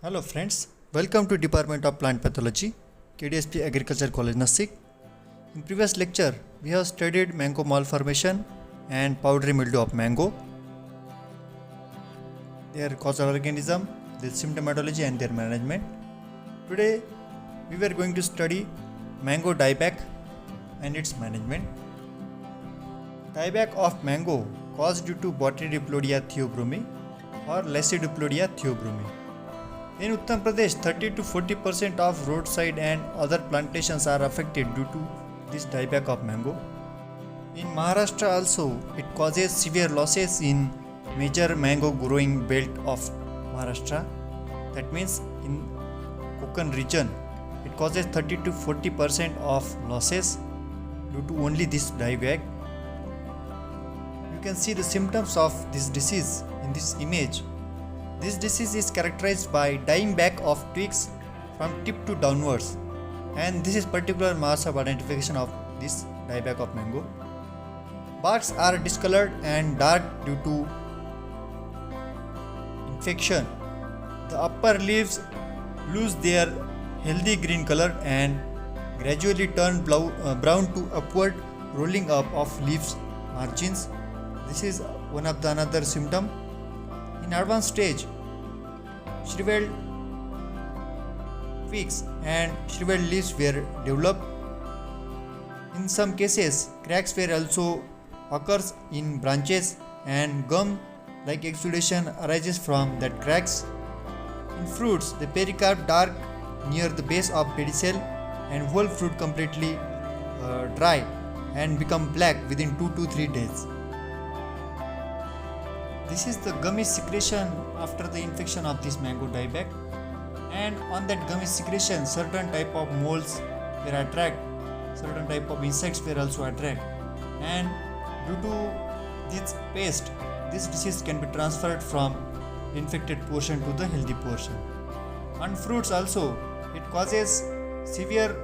Hello friends, welcome to Department of Plant Pathology, KDSP Agriculture College Nasik. In previous lecture, we have studied mango malformation and powdery mildew of mango, their causal organism, their symptomatology and their management. Today, we were going to study mango dieback and its management. Dieback of mango caused due to Botrytis theobromii or Lecidiplodia theobromii. In Uttar Pradesh, 30 to 40% of roadside and other plantations are affected due to this dieback of mango. In Maharashtra also, it causes severe losses in major mango growing belt of Maharashtra. That means in Konkan region, it causes 30 to 40% of losses due to only this dieback. You can see the symptoms of this disease in this image. This disease is characterized by dying back of twigs from tip to downwards, and this is particular mass of identification of this dieback of mango. Barks are discolored and dark due to infection. The upper leaves lose their healthy green color and gradually turn brown to upward rolling up of leaves margins. This is one of the another symptom. In advanced stage, shriveled twigs and shriveled leaves were developed. In some cases, cracks were also occurs in branches and gum like exudation arises from that cracks. In fruits, the pericarp dark near the base of pedicel and whole fruit completely dry and become black within 2 to 3 days. This is the gummy secretion after the infection of this mango dieback, and on that gummy secretion certain type of molds were attract, certain type of insects were also attract, and due to this paste, this disease can be transferred from infected portion to the healthy portion. On fruits also, it causes severe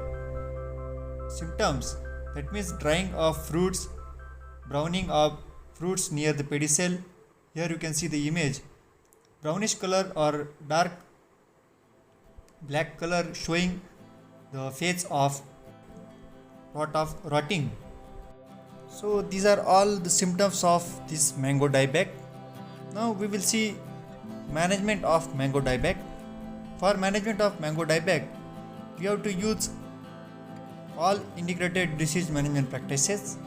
symptoms, that means drying of fruits, browning of fruits near the pedicel. Here you can see the image, brownish color or dark black color showing the phase of rotting. So these are all the symptoms of this mango dieback. Now we will see management of mango dieback. For management of mango dieback, we have to use all integrated disease management practices.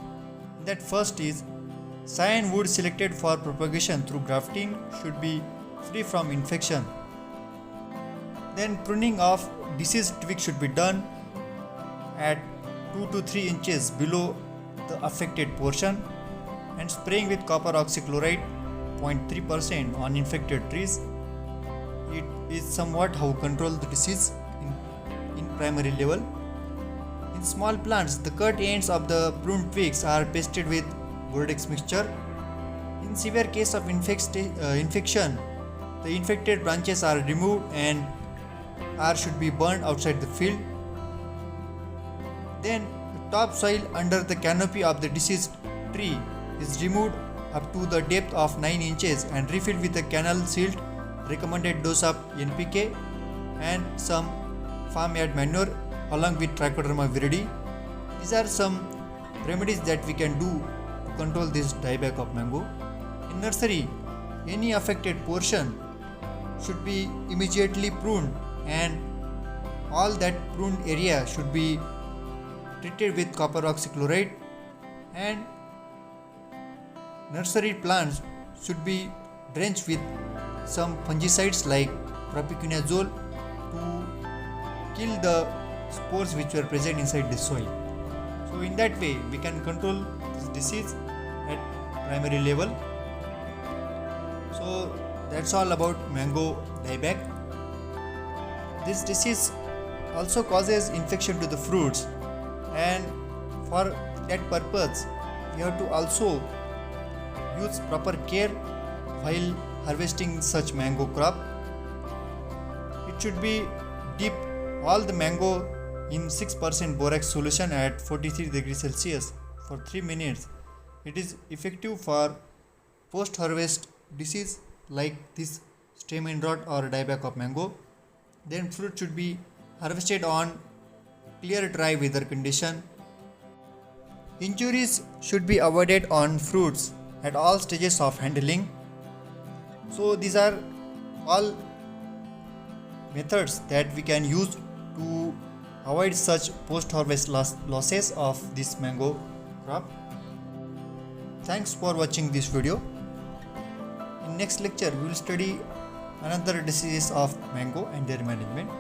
That first is cyan wood selected for propagation through grafting should be free from infection. Then pruning of diseased twigs should be done at 2 to 3 inches below the affected portion, and spraying with copper oxychloride 0.3% on infected trees. It is somewhat how control the disease in primary level. In small plants, the cut ends of the pruned twigs are pasted with Bordeaux mixture. In severe case of infection, the infected branches are removed and should be burned outside the field. Then the top soil under the canopy of the diseased tree is removed up to the depth of 9 inches and refilled with a canal silt, recommended dose of NPK and some farmyard manure along with Trichoderma viride. These are some remedies that we can do to control this dieback of mango. In nursery, any affected portion should be immediately pruned, and all that pruned area should be treated with copper oxychloride, and nursery plants should be drenched with some fungicides like propiconazole to kill the spores which were present inside the soil. So in that way we can control this disease at primary level. So that's all about mango dieback. This disease also causes infection to the fruits, and for that purpose we have to also use proper care while harvesting such mango crop. It should be dip all the mango in 6% borax solution at 43 degrees Celsius for 3 minutes. It is effective for post harvest disease like this stamen rot or dieback of mango. Then fruit should be harvested on clear dry weather condition. Injuries should be avoided on fruits at all stages of handling. So these are all methods that we can use to avoid such post-harvest losses of this mango crop. Thanks for watching this video. In next lecture we will study another diseases of mango and their management.